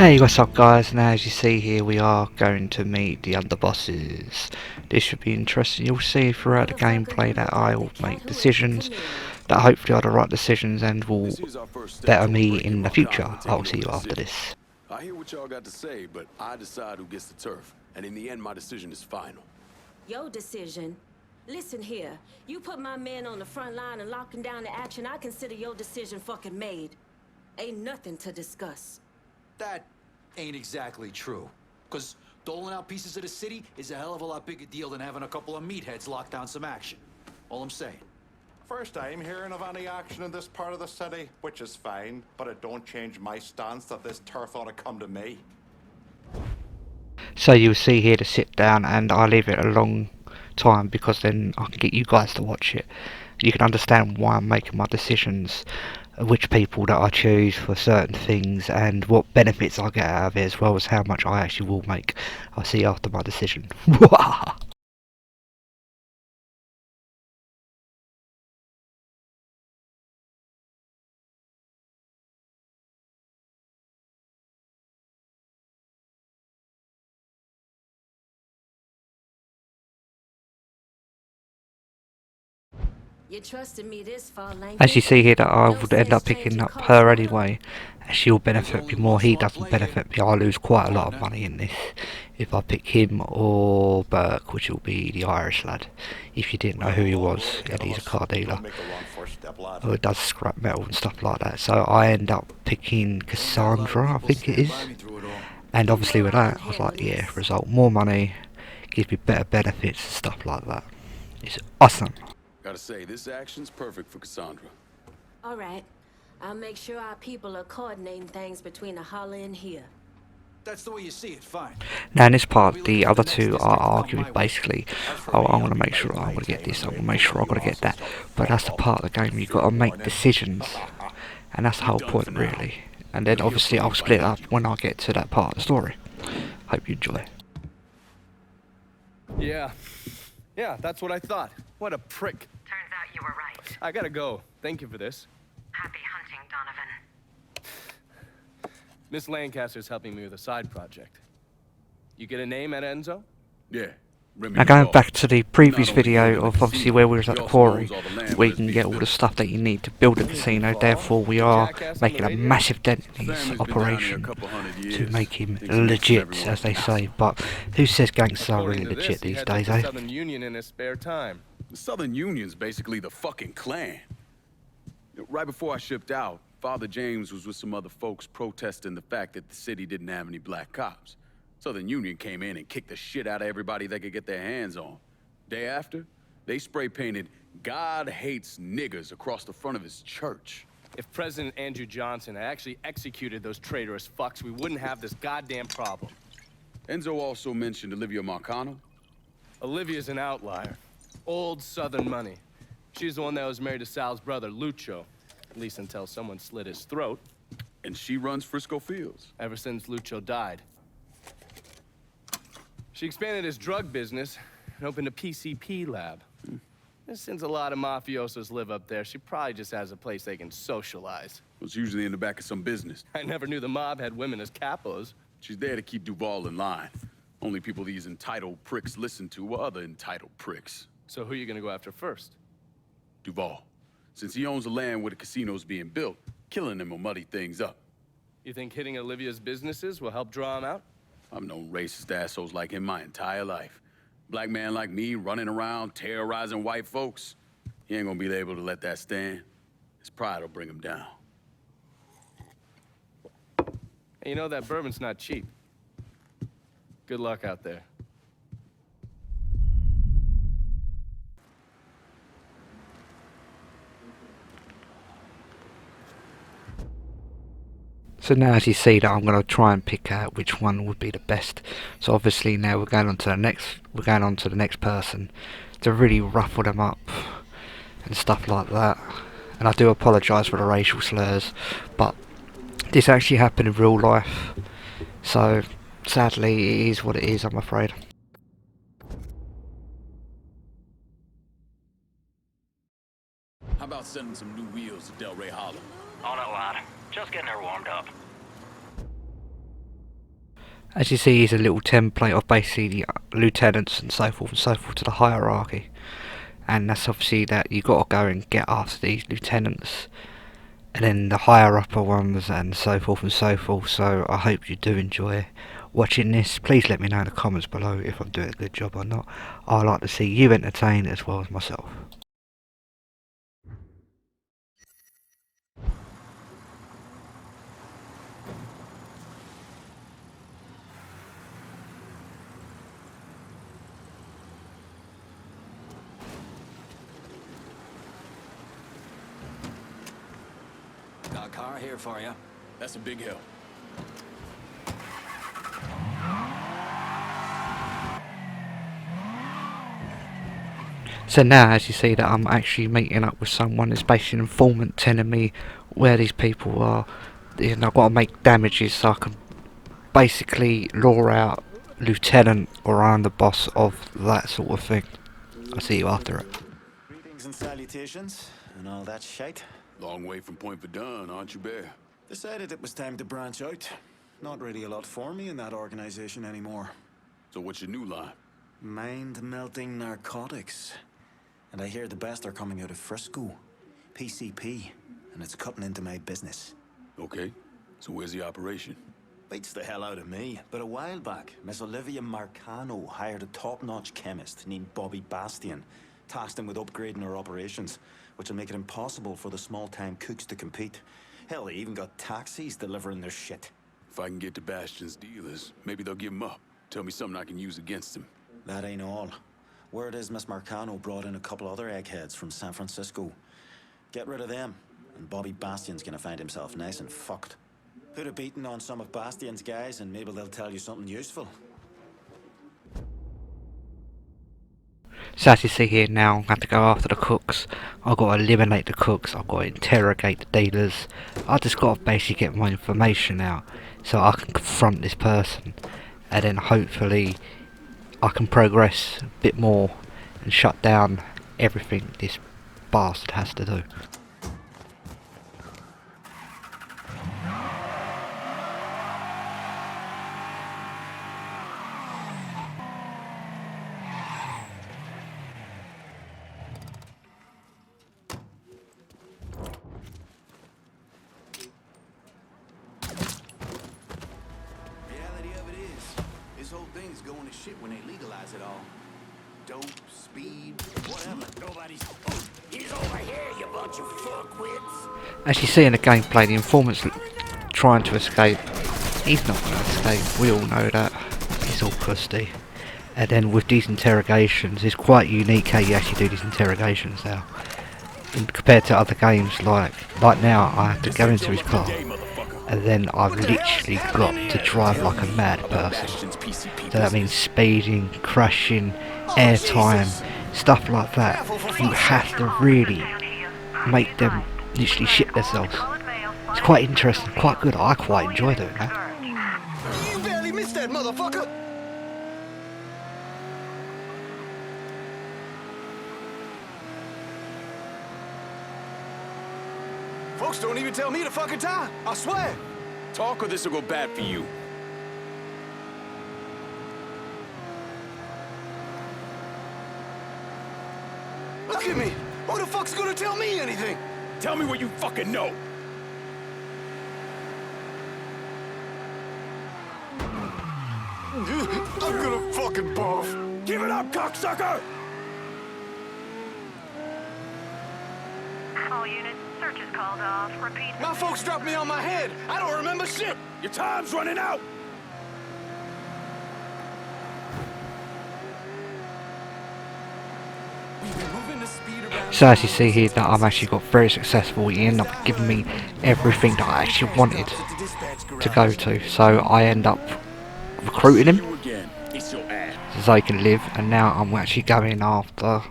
Hey, what's up guys? Now as you see here we are going to meet the underbosses. This should be interesting. You'll see throughout the gameplay that I will make decisions that hopefully are the right decisions and will better me in the future. I'll see you after this. I hear what y'all got to say, but I decide who gets the turf. And in the end, my decision is final. Your decision? Listen here. You put my men on the front line and locking down the action, I consider your decision fucking made. Ain't nothing to discuss. That ain't exactly true. Because doling out pieces of the city is a hell of a lot bigger deal than having a couple of meatheads lock down some action. All I'm saying. First time hearing of any action in this part of the city, which is fine, but it don't change my stance that this turf ought to come to me. So you'll see here to sit down, and I leave it a long time because then I can get you guys to watch it. You can understand why I'm making my decisions, which people that I choose for certain things, and what benefits I get out of it, as well as how much I actually will make. I'll see after my decision. You trusted me this far, Langford. As you see here that I would end up picking up her anyway, and she'll benefit me more. He doesn't benefit me. I lose quite a lot of money in this if I pick him or Burke, which will be the Irish lad. If you didn't know who he was, and he's a car dealer who does scrap metal and stuff like that. So I end up picking Cassandra, I think it is. And obviously with that, I was like, yeah, result more money, gives me better benefits and stuff like that. It's awesome. Gotta say, this action's perfect for Cassandra. All right. I'll make sure our people are coordinating things between the holler and here. That's the way you see it, fine. Now in this part, the other two are arguing basically, oh, I want to make sure I want to get this, I want to make sure I got to get that. But that's the part of the game, you've got to make decisions. And that's the whole point, really. And then obviously I'll split up when I get to that part of the story. Hope you enjoy. Yeah, that's what I thought. What a prick. Turns out you were right. I gotta go. Thank you for this. Happy hunting, Donovan. Miss Lancaster's helping me with a side project. You get a name at Enzo? Yeah. Now going back to the previous video of obviously where we was at the quarry, where you can get all the stuff that you need to build a casino. Therefore we are making a massive dent in his operation to make him legit, as they say. But who says gangsters are really legit these days, eh? Southern Union in his spare time. The Southern Union's basically the fucking Klan. Right before I shipped out, Father James was with some other folks protesting the fact that the city didn't have any black cops. Southern Union came in and kicked the shit out of everybody they could get their hands on. Day after, they spray painted "God hates niggers" across the front of his church. If President Andrew Johnson had actually executed those traitorous fucks, we wouldn't have this goddamn problem. Enzo also mentioned Olivia Marcano. Olivia's an outlier. Old Southern money. She's the one that was married to Sal's brother, Lucho. At least until someone slit his throat. And she runs Frisco Fields. Ever since Lucho died. She expanded his drug business and opened a PCP lab. Since a lot of mafiosos live up there, she probably just has a place they can socialize. It's usually in the back of some business. I never knew the mob had women as capos. She's there to keep Duval in line. Only people these entitled pricks listen to were other entitled pricks. So who are you gonna go after first? Duval. Since he owns the land where the casino's being built, killing him will muddy things up. You think hitting Olivia's businesses will help draw him out? I've known racist assholes like him my entire life. Black man like me running around terrorizing white folks. He ain't gonna be able to let that stand. His pride will bring him down. Hey, you know that bourbon's not cheap. Good luck out there. So now as you see that I'm going to try and pick out which one would be the best. So obviously now we're going on to the next person to really ruffle them up and stuff like that. And I do apologise for the racial slurs, but this actually happened in real life. So sadly it is what it is, I'm afraid. How about sending some new wheels to Delray Hollow? On it, lad. Just getting her warmed up. As you see, he's a little template of basically the lieutenants and so forth to the hierarchy. And that's obviously that you got to go and get after these lieutenants, and then the higher upper ones and so forth. So I hope you do enjoy watching this. Please let me know in the comments below if I'm doing a good job or not. I like to see you entertained as well as myself. Got a car here for you. That's a big help. So now, as you see, that I'm actually meeting up with someone, it's basically an informant telling me where these people are, and I've got to make damages so I can basically lure out lieutenant, or I'm the boss of that sort of thing. I'll see you after it. Greetings and salutations, and all that shite. Long way from Point Verdun, aren't you, Bear? Decided it was time to branch out. Not really a lot for me in that organization anymore. So what's your new line? Mind-melting narcotics. And I hear the best are coming out of Frisco. PCP. And it's cutting into my business. Okay, so where's the operation? Beats the hell out of me. But a while back, Miss Olivia Marcano hired a top-notch chemist named Bobby Bastian. Tasked him with upgrading her operations, which will make it impossible for the small-time cooks to compete. Hell, they even got taxis delivering their shit. If I can get to Bastion's dealers, maybe they'll give him up. Tell me something I can use against him. That ain't all. Word is Miss Marcano brought in a couple other eggheads from San Francisco. Get rid of them, and Bobby Bastian's gonna find himself nice and fucked. Put a beating on some of Bastian's guys, and maybe they'll tell you something useful. So as you see here now, I have to go after the cooks. I've got to eliminate the cooks, I've got to interrogate the dealers. I just got to basically get my information out so I can confront this person, and then hopefully I can progress a bit more and shut down everything this bastard has to do. Whole thing's going to shit when they legalize it all. Dope, speed, whatever. Nobody's. Oh, he's over here, you bunch of fuckwits. As you see in the gameplay, the informant's trying to escape. He's not going to escape, we all know that. He's all crusty. And then with these interrogations, it's quite unique how you actually do these interrogations now. And compared to other games, like now, I have to go into his car, and then I've literally got to drive like a mad person. So that means speeding, crashing, airtime, stuff like that. You have to really make them literally shit themselves. It's quite interesting, quite good. I quite enjoy doing that. You barely missed that motherfucker! Folks don't even tell me to fucking tie, I swear! Talk or this'll go bad for you. Look at me! Who the fuck's gonna tell me anything? Tell me what you fucking know. I'm gonna fucking barf. Give it up, cocksucker! All units, search is called off. Repeat. My folks dropped me on my head. I don't remember shit. Your time's running out! We've been moving the speed around. So as you see here, that I'm actually got very successful. He ended up giving me everything that I actually wanted to go to. So I end up recruiting him You again. It's your ass. so he can live, and now I'm actually going after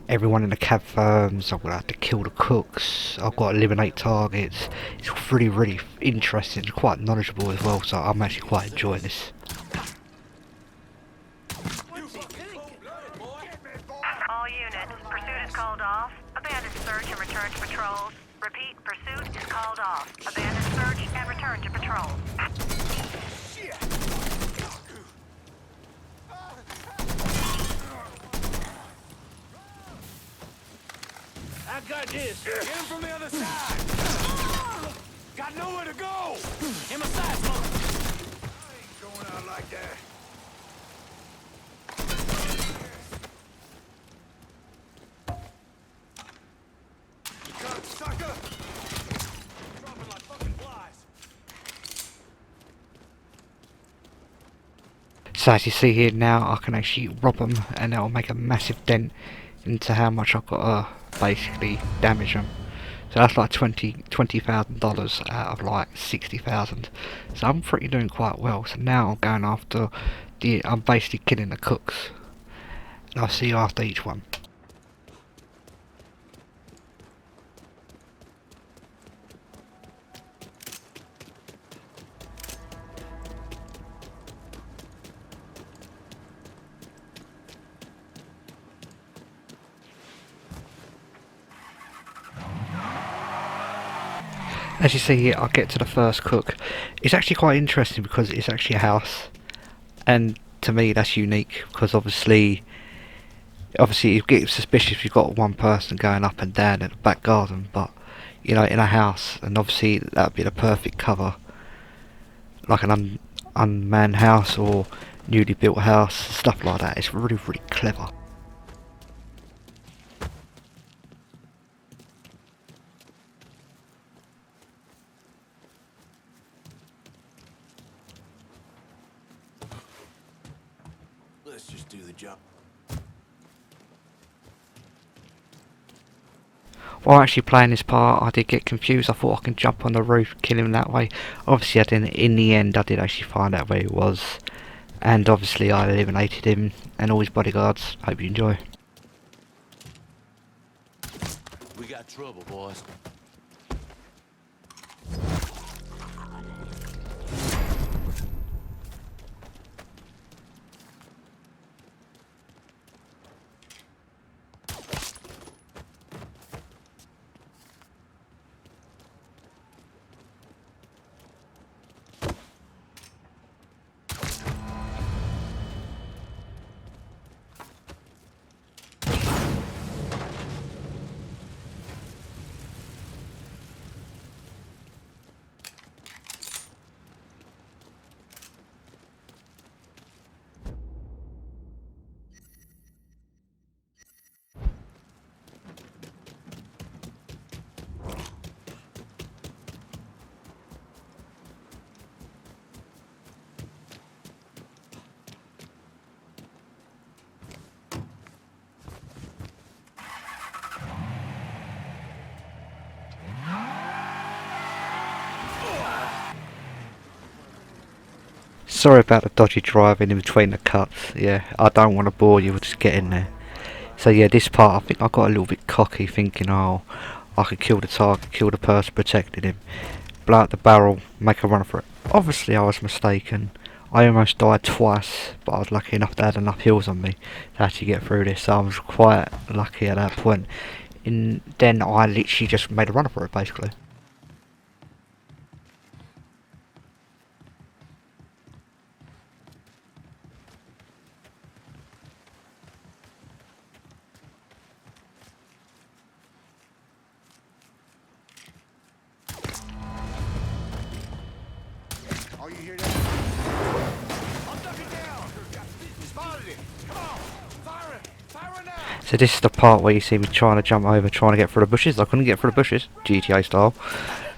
everyone in the cab firms. I'm going to have to kill the cooks. I've got to eliminate targets. It's really interesting, quite knowledgeable as well, so I'm actually quite enjoying this. All units, pursuit is called off. Abandon search and return to patrols. Repeat, pursuit is called off. Abandon search and return to patrol. Shit! I got this. Get him from the other side. Got nowhere to go. In my sights, mother. I ain't going out like that. You got sucker. Dropping like fucking flies. So as you see here now, I can actually rob them, and that'll make a massive dent into how much I've got to basically damage them. So that's like $20,000 out of like 60,000. So I'm pretty doing quite well. So now I'm going after I'm basically killing the cooks. And I'll see you after each one. As you see here, I'll get to the first cook. It's actually quite interesting because it's actually a house, and to me that's unique because obviously you get suspicious if you've got one person going up and down in the back garden, but you know, in a house, and obviously that'd be the perfect cover, like an unmanned house or newly built house, stuff like that. It's really, really clever. Let's just do the job. While actually playing this part, I did get confused. I thought I can jump on the roof, kill him that way. Obviously, I didn't. In the end, I did actually find out where he was, and obviously, I eliminated him and all his bodyguards. Hope you enjoy. We got trouble, boys. Sorry about the dodgy driving in between the cuts. Yeah, I don't want to bore you, we'll just get in there. So yeah, this part I think I got a little bit cocky, thinking, oh, I could kill the target, kill the person protecting him, blow out the barrel, make a run for it. Obviously I was mistaken. I almost died twice, but I was lucky enough to have enough heals on me to actually get through this, so I was quite lucky at that point. And then I literally just made a run for it, basically. Are you here now? I'm ducking down. Spotted it. Come on. Fire it. Fire it now. So this is the part where you see me trying to jump over, trying to get through the bushes. I couldn't get through the bushes, GTA style.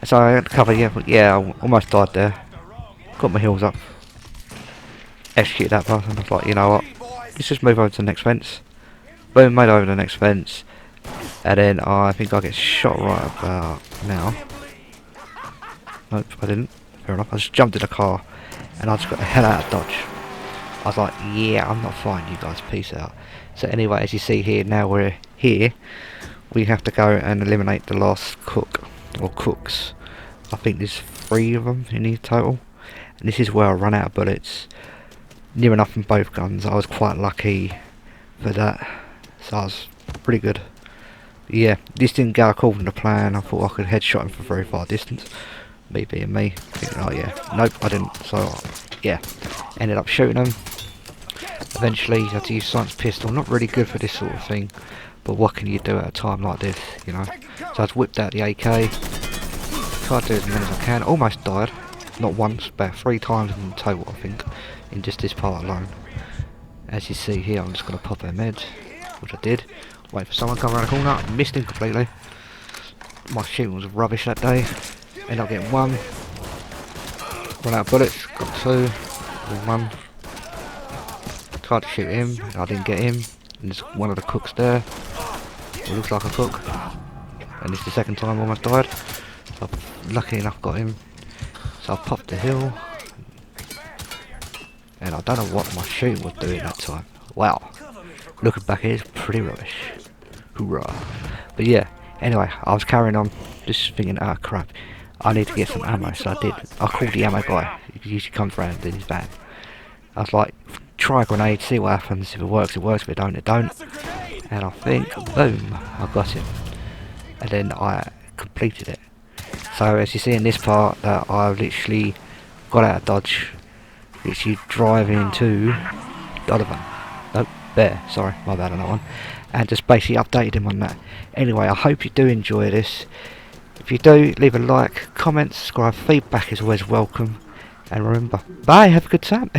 So I had to cover, yeah, I almost died there. Got my heels up. Execute that person. I was like, you know what? Let's just move over to the next fence. Boom, made over to the next fence. And then I think I get shot right about now. Nope, I didn't. Fair enough. I just jumped in the car and I just got the hell out of Dodge. I was like, yeah, I'm not fighting you guys, peace out. So anyway, as you see here, now we're here. We have to go and eliminate the last cook, or cooks. I think there's 3 of them in here total. And this is where I run out of bullets. Near enough from both guns. I was quite lucky for that. So I was pretty good. But yeah, this didn't go according to plan. I thought I could headshot him from very far distance. Me being me. Thinking, oh yeah. Nope, I didn't. So yeah. Ended up shooting him. Eventually, I had to use science pistol. Not really good for this sort of thing. But what can you do at a time like this, you know? So I just whipped out the AK, tried to do as many as I can, almost died. Not once, but 3 times in total, I think, in just this part alone. As you see here, I'm just going to pop a med, which I did. Wait for someone to come around the corner, missed him completely. My shooting was rubbish that day. Ended up getting 1. Run out of bullets, got 2, then 1. Tried to shoot him, and I didn't get him. And there's one of the cooks there. It looks like a cook. And it's the second time I almost died. So I've lucky enough got him. So I popped the hill. And I don't know what my shooting was doing that time. Wow. Looking back here, it's pretty rubbish. Hoorah. But yeah, anyway, I was carrying on, just thinking, ah crap, I need to get some ammo, so I did. I called the ammo guy, he usually comes round in his van. I was like, try a grenade, see what happens, if it works, if it don't, it don't. And I think, boom, I got him. And then I completed it. So as you see in this part, that I literally got out of dodge, literally driving to Donovan. Nope, Bear, sorry, my bad on that one. And just basically updated him on that. Anyway, I hope you do enjoy this. If you do, leave a like, comment, subscribe, feedback is always welcome. And remember, bye, have a good time.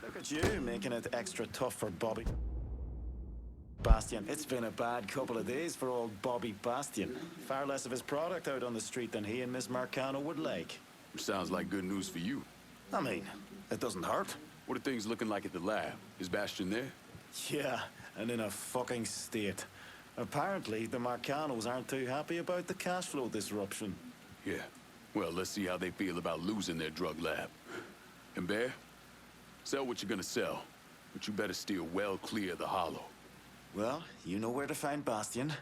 Look at you, making it extra tough for Bobby Bastian. It's been a bad couple of days for old Bobby Bastian. Far less of his product out on the street than he and Miss Marcano would like. Sounds like good news for you. I mean, it doesn't hurt. What are things looking like at the lab? Is Bastion there? Yeah, and in a fucking state. Apparently, the Marcanos aren't too happy about the cash flow disruption. Yeah. Well, let's see how they feel about losing their drug lab. And Bear, sell what you're gonna sell, but you better steer well clear of the hollow. Well, you know where to find Bastian.